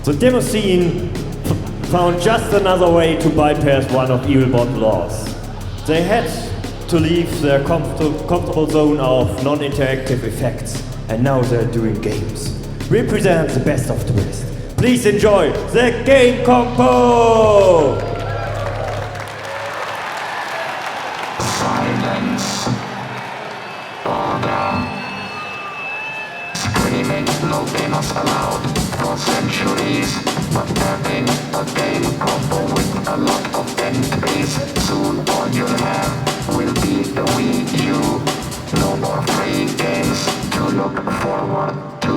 The demo scene found just another way to bypass one of Evilbot's laws. They had to leave their comfortable zone of non-interactive effects, and now they're doing games. Represent the best of the best. Please enjoy the game Compo! Silence. Order. Screaming, no gamers allowed for centuries. But having a game Compo with a lot of entries. Soon all you'll have will be the Wii U. No more free games to look forward to.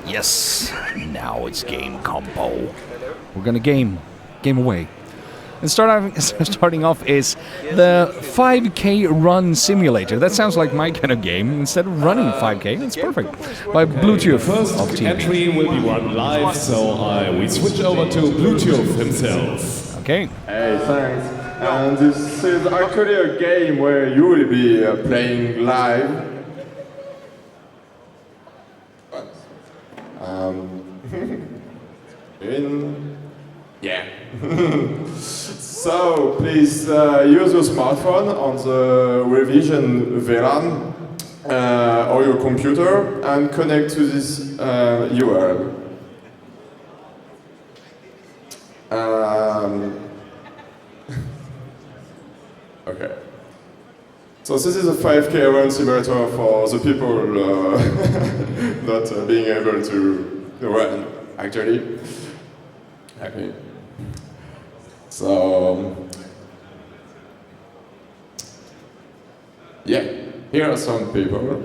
Yes, now it's game Compo. We're gonna game away. And starting off is the 5K run simulator. That sounds like my kind of game. Instead of running 5K, it's perfect. By Bluetooth First of TV. entry will be run live, so we switch over to Bluetooth himself. Okay. Hey, thanks. And this is actually a game where you will be playing live. Yeah. So please use your smartphone on the revision VLAN or your computer and connect to this URL. Okay. So this is a 5K run simulator for the people not being able to run, actually. Okay. So, yeah, here are some people.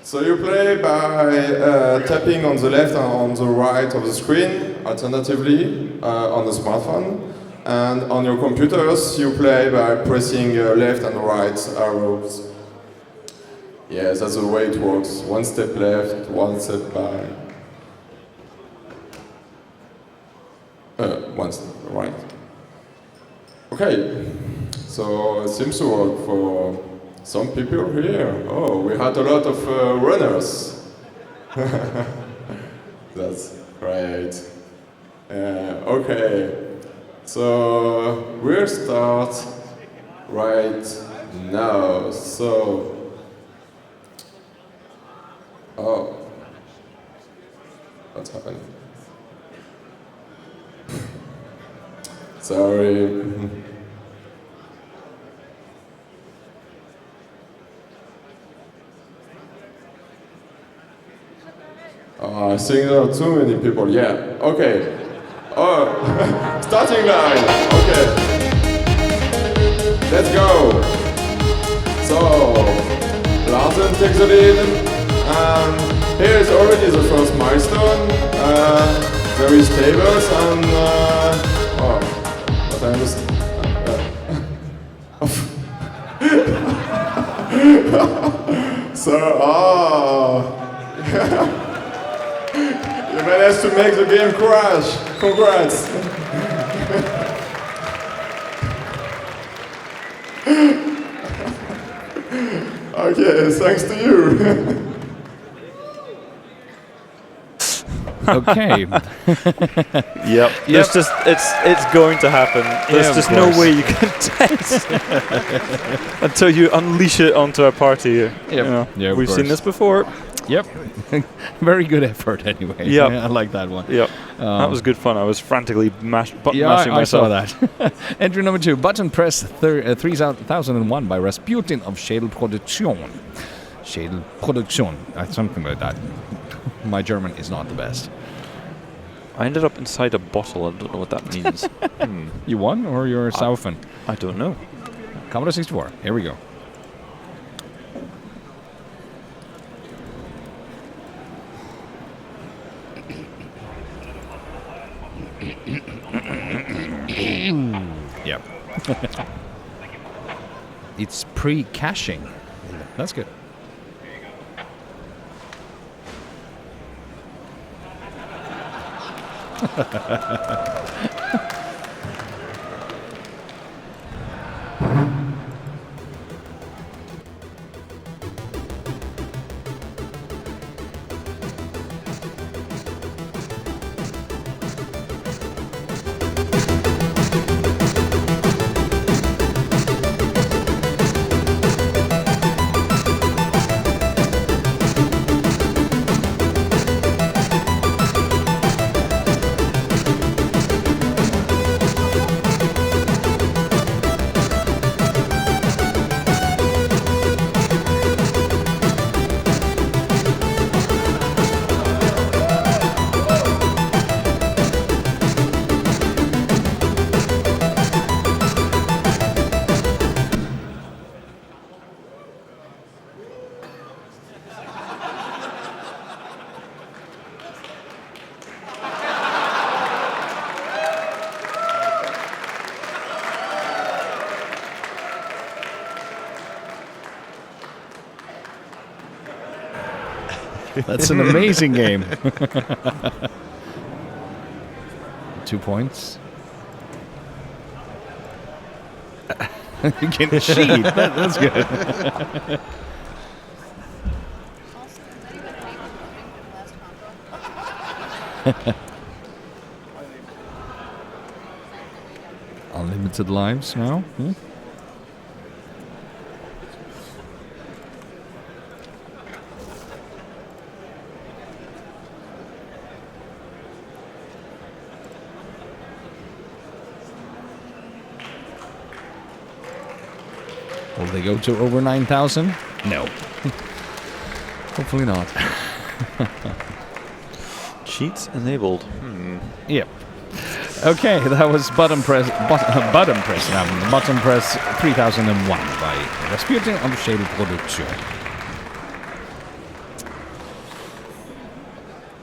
So you play by tapping on the left and on the right of the screen, alternatively on the smartphone. And on your computers, you play by pressing left and right arrows. Yeah, that's the way it works. One step left, one step back. One step right. Okay, so it seems to work for some people here. Oh, we had a lot of runners. That's great. Okay. So we'll start right now. So, oh, what's happening? Sorry. I think there are too many people. Yeah. Okay. Oh, starting line. Okay. Let's go. So, Larsen takes the lead. And here is already the first milestone. There is tables and oh, what I understand. So, you managed to make the game crash. Congrats. Okay, thanks to you. Okay. Yep. There's just it's going to happen. There's just no way you can test until you unleash it onto a party. You know, Yeah, of we've seen course. this before. Yep. Very good effort anyway. Yep. Yeah, I like that one. Yep. That was good fun. I was frantically button mashing I saw myself. that. Entry number 2, Button Press 3001 by Rasputin of Schädel Produktion. Schädel Produktion, something like that. My German is not the best. I ended up inside a bottle. I don't know what that means. You won, or you're Southern? I don't know. Commodore 64. Here we go. Yep. It's pre-caching. That's good. That's an amazing game. 2 points. You can cheat. That's good. Unlimited lives now. Will they go to over 9,000? No. Hopefully not. Cheats enabled. Yep. Okay, that was button press 3001 by Rasputin of Shaded Production.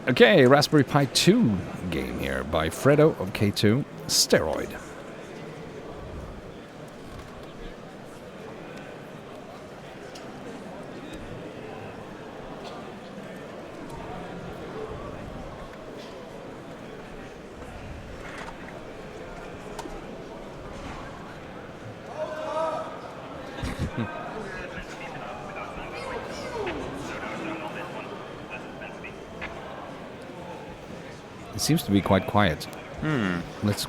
Okay, Raspberry Pi 2 game here by Fredo of K2, Steroid. It seems to be quite quiet. Let's.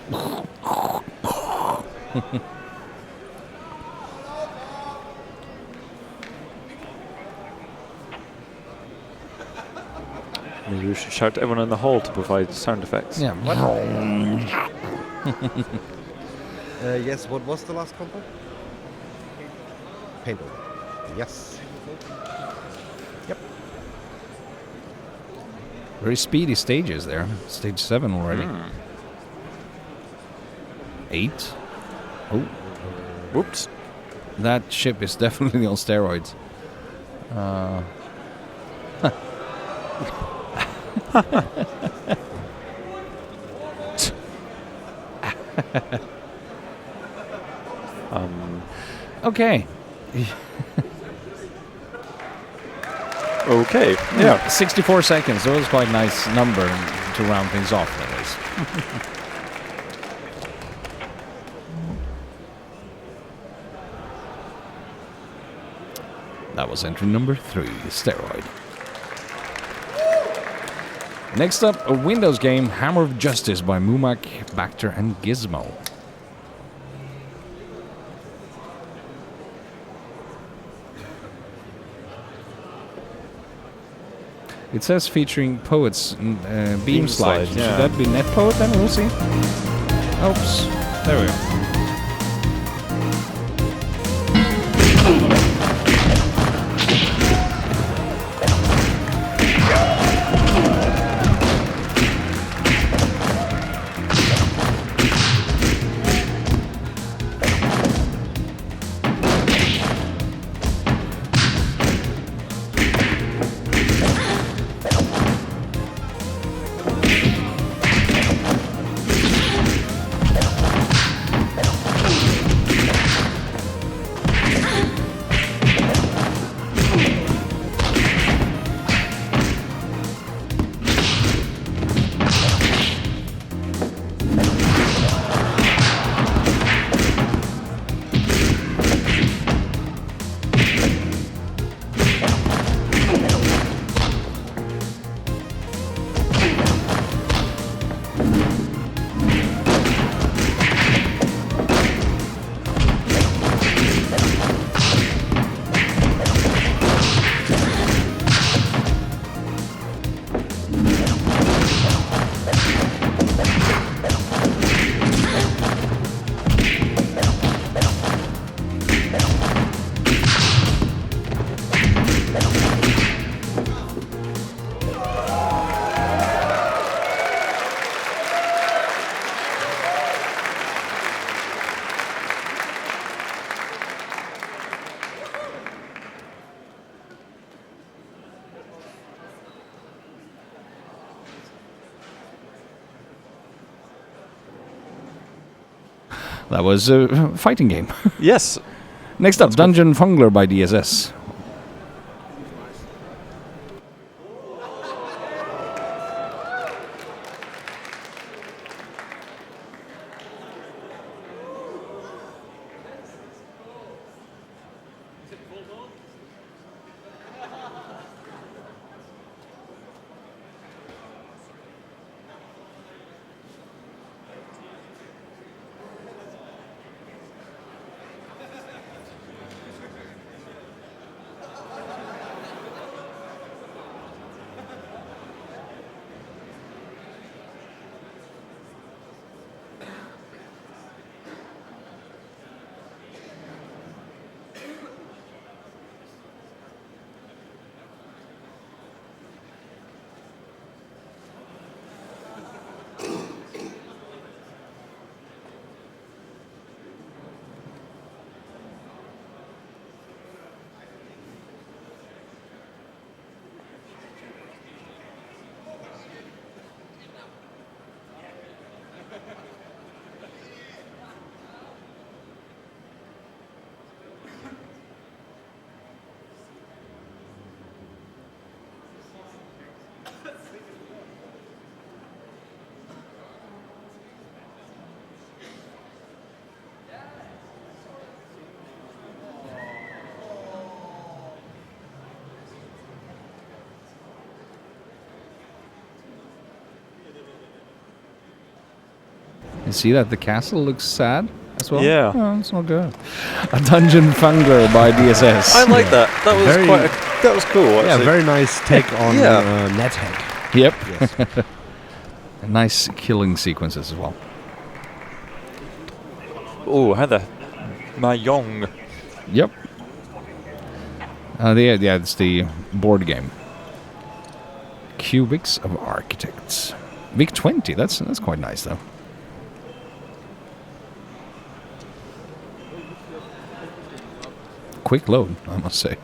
Maybe we should shout to everyone in the hall to provide sound effects. Yeah. What? Yes, what was the last compo? Paintball. Yes. Yep. Very speedy stages there. Stage 7 already. 8. Oh. Whoops. That ship is definitely on steroids. Okay. Okay. Yeah. 64 seconds. That was quite a nice number to round things off, that is. That was entry number 3, Steroid. Next up, a Windows game, Hammer of Justice by Mumak, Bacter, and Gizmo. It says featuring poets, beam slide. Yeah. Should that be Net Poet then? We'll see. Oops. There we go. That was a fighting game. Yes. Next up, Dungeon Fungler by DSS. You see that the castle looks sad as well? Yeah. Oh, it's not good. A Dungeon Fungler by DSS. I like that. That was that was cool, actually. Yeah, very nice take on NetHack. Yep. Yes. Nice killing sequences as well. Oh, Heather. Mahjong. Yep. It's the board game. Cubics of Architects. Vic 20, that's quite nice though. Quick load, I must say.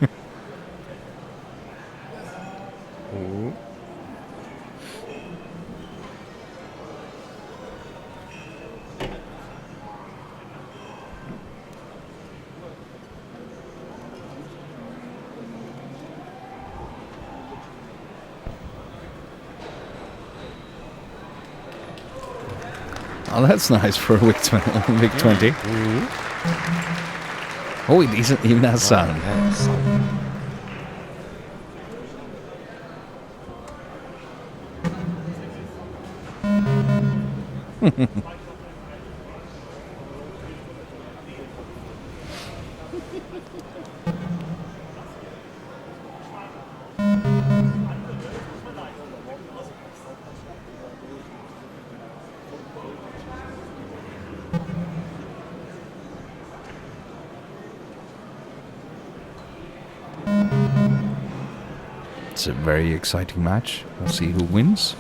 Oh, that's nice for a Vic 20. Oh, it isn't even has sound. It's a very exciting match. We'll see who wins.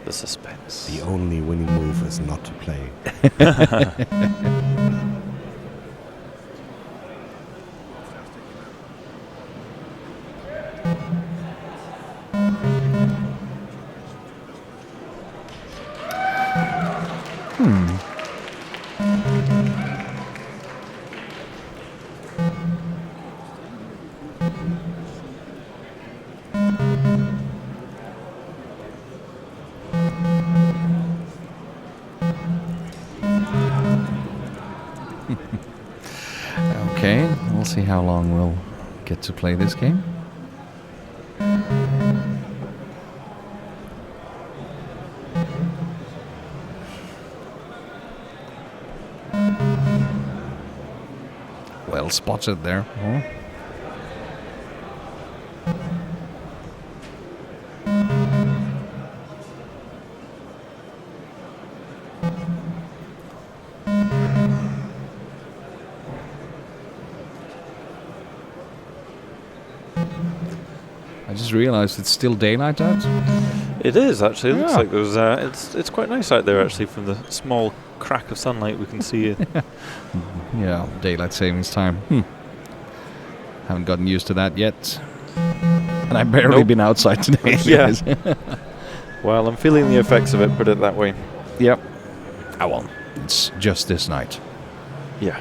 The suspense. The only winning move is not to play. Okay, we'll see how long we'll get to play this game. Well spotted there. Huh? I just realized it's still daylight out. It is, actually. It looks Yeah. like there's it's quite nice out there, actually, from the small crack of sunlight we can see. Yeah, daylight savings time. Haven't gotten used to that yet. And I've barely been outside today. Yeah. Well, I'm feeling the effects of it, put it that way. Yep. Ah, well, it's just this night. Yeah.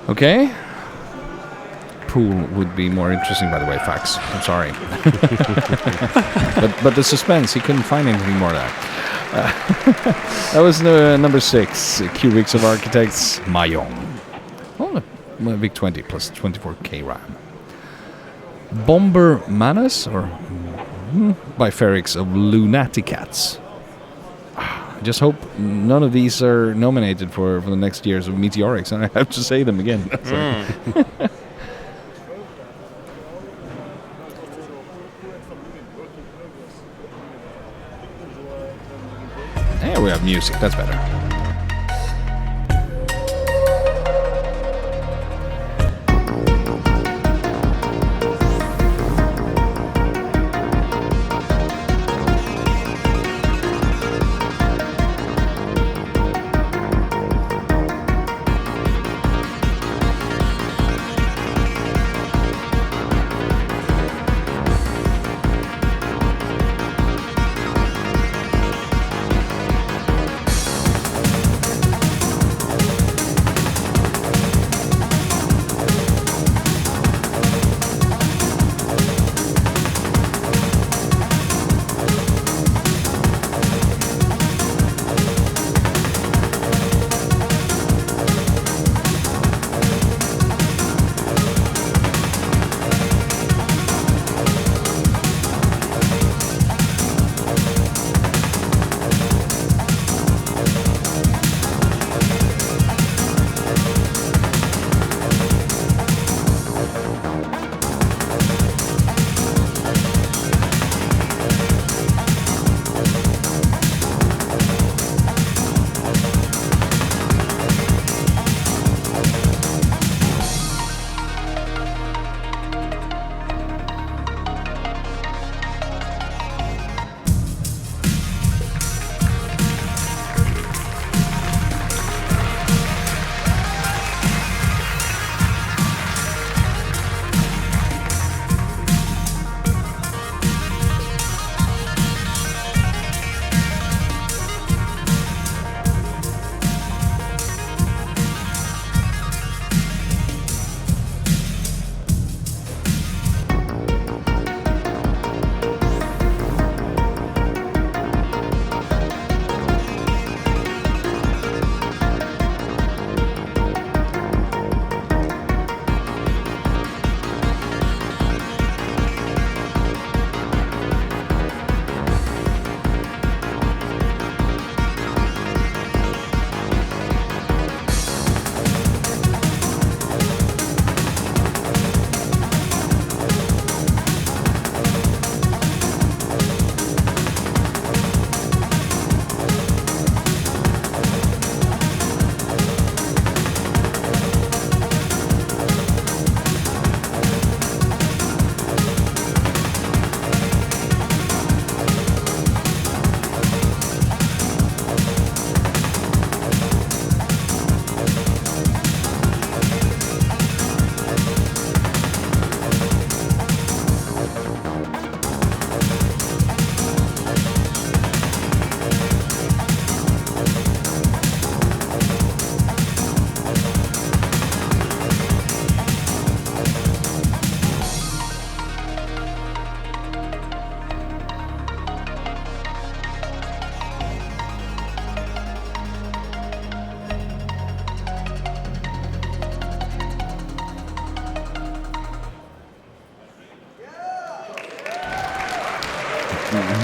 Okay. Pool would be more interesting, by the way, Fax. I'm sorry. but the suspense, he couldn't find anything more of that. That was number 6, Cubics of Architects, Mahjong. Oh, a big 20 plus 24k RAM. Bomber Manus, or by Ferrix of Lunaticats. I just hope none of these are nominated for the next years of Meteorics, and I have to say them again. There we have music, that's better.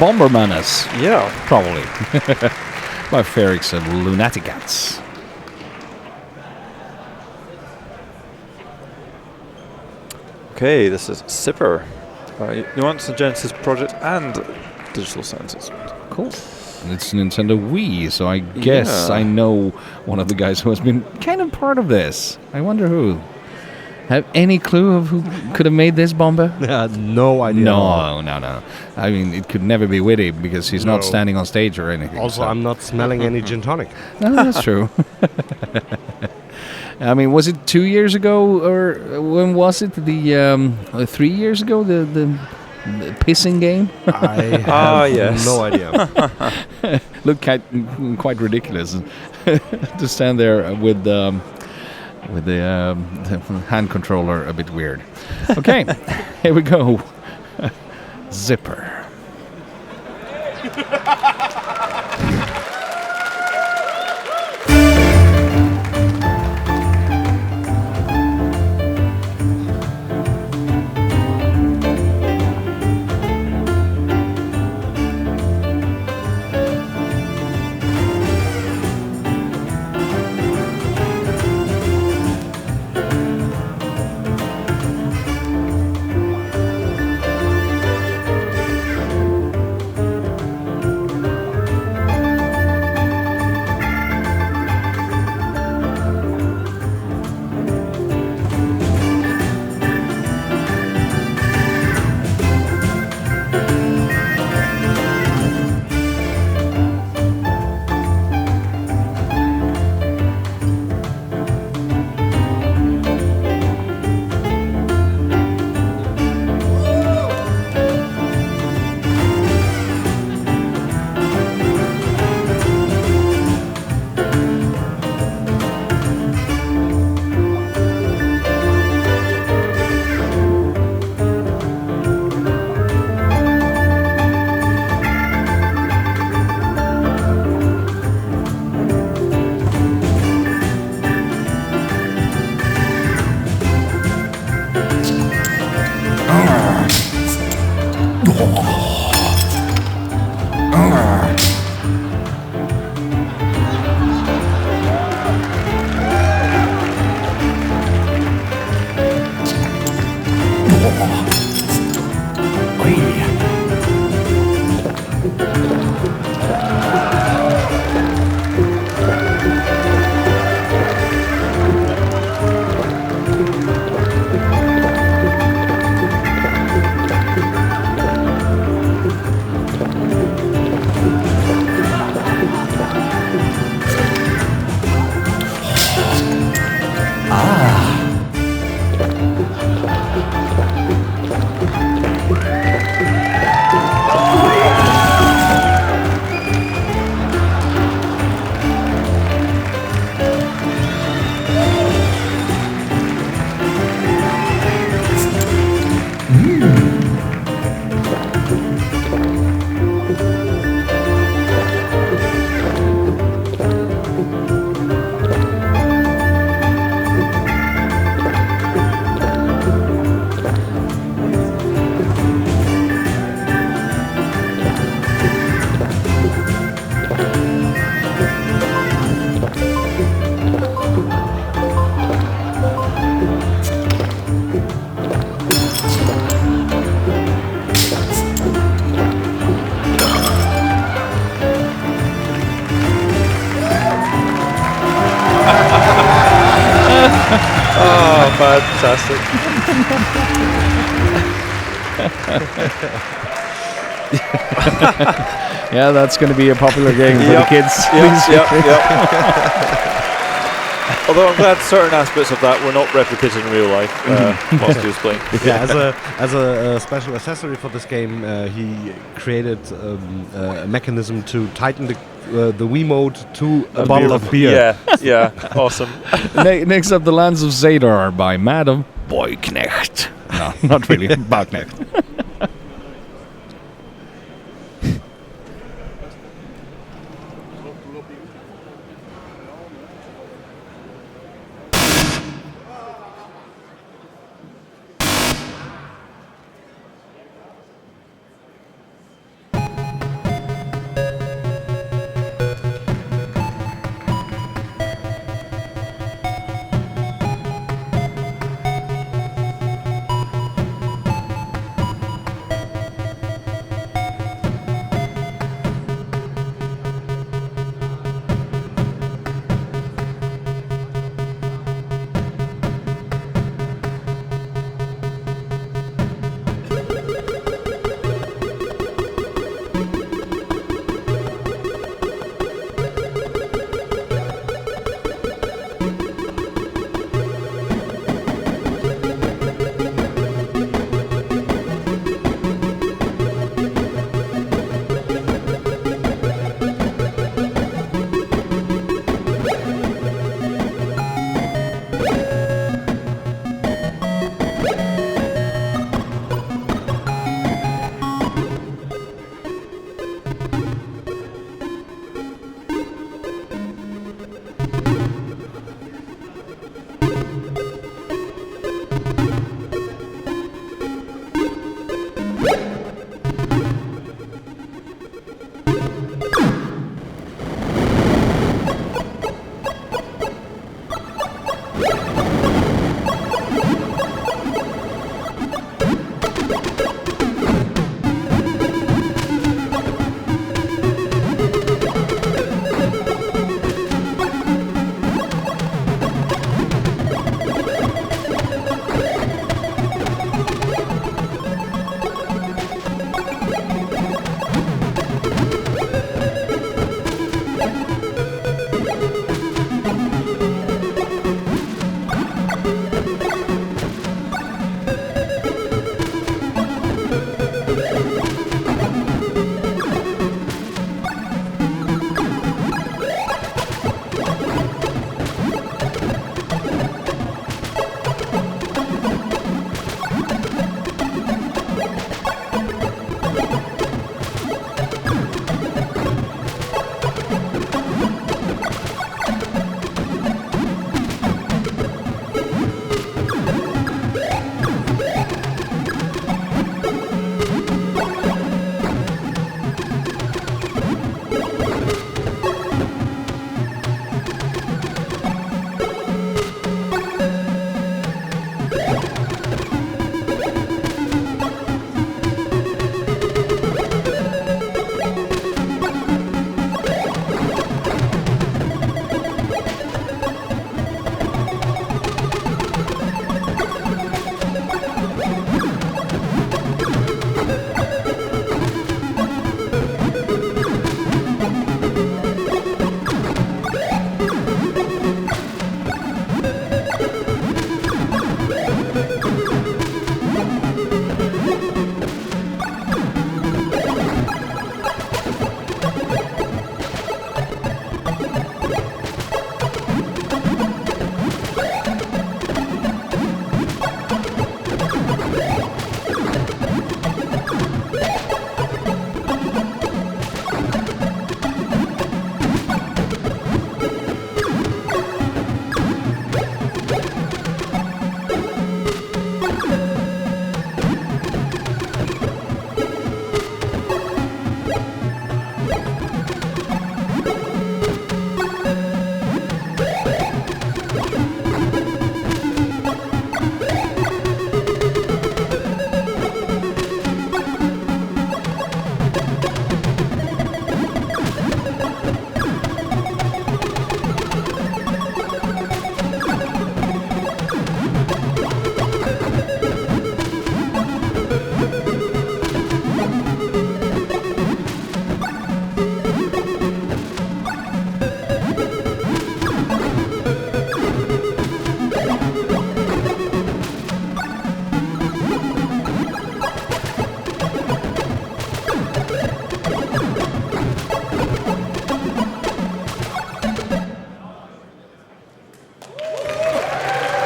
Bombermanas. Yeah. Probably. By Ferrix and Lunaticats. Okay, this is Zipper. Nuance and Genesis Project and Digital Sciences. Cool. And it's Nintendo Wii, so I guess I know one of the guys who has been kind of part of this. I wonder who. Have any clue of who could have made this bomber? No idea. No. I mean, it could never be Witty because he's not standing on stage or anything. Also, I'm not smelling any gin tonic. No, that's true. I mean, was it 2 years ago or when was it? The 3 years ago, the pissing game? I have no idea. Looked quite ridiculous to stand there with the hand controller a bit weird. Okay, here we go. Zipper. Oh, fantastic. Yeah, that's going to be a popular game for the kids. Although I'm glad certain aspects of that were not replicated in real life whilst he was playing. Yeah, as a special accessory for this game, he created a mechanism to tighten the Wiimote to a bottle of beer. Yeah, awesome. Next up, The Lands of Zadar by Madam Boyknecht. No, not really. Boyknecht.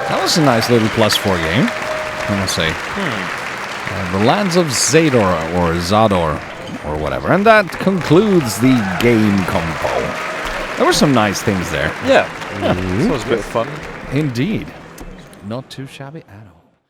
That was a nice little +4 game, I must say. The Lands of Zador, or Zador, or whatever. And that concludes the game Compo. There were some nice things there. Yeah. That was a bit of fun. Indeed. Not too shabby at all.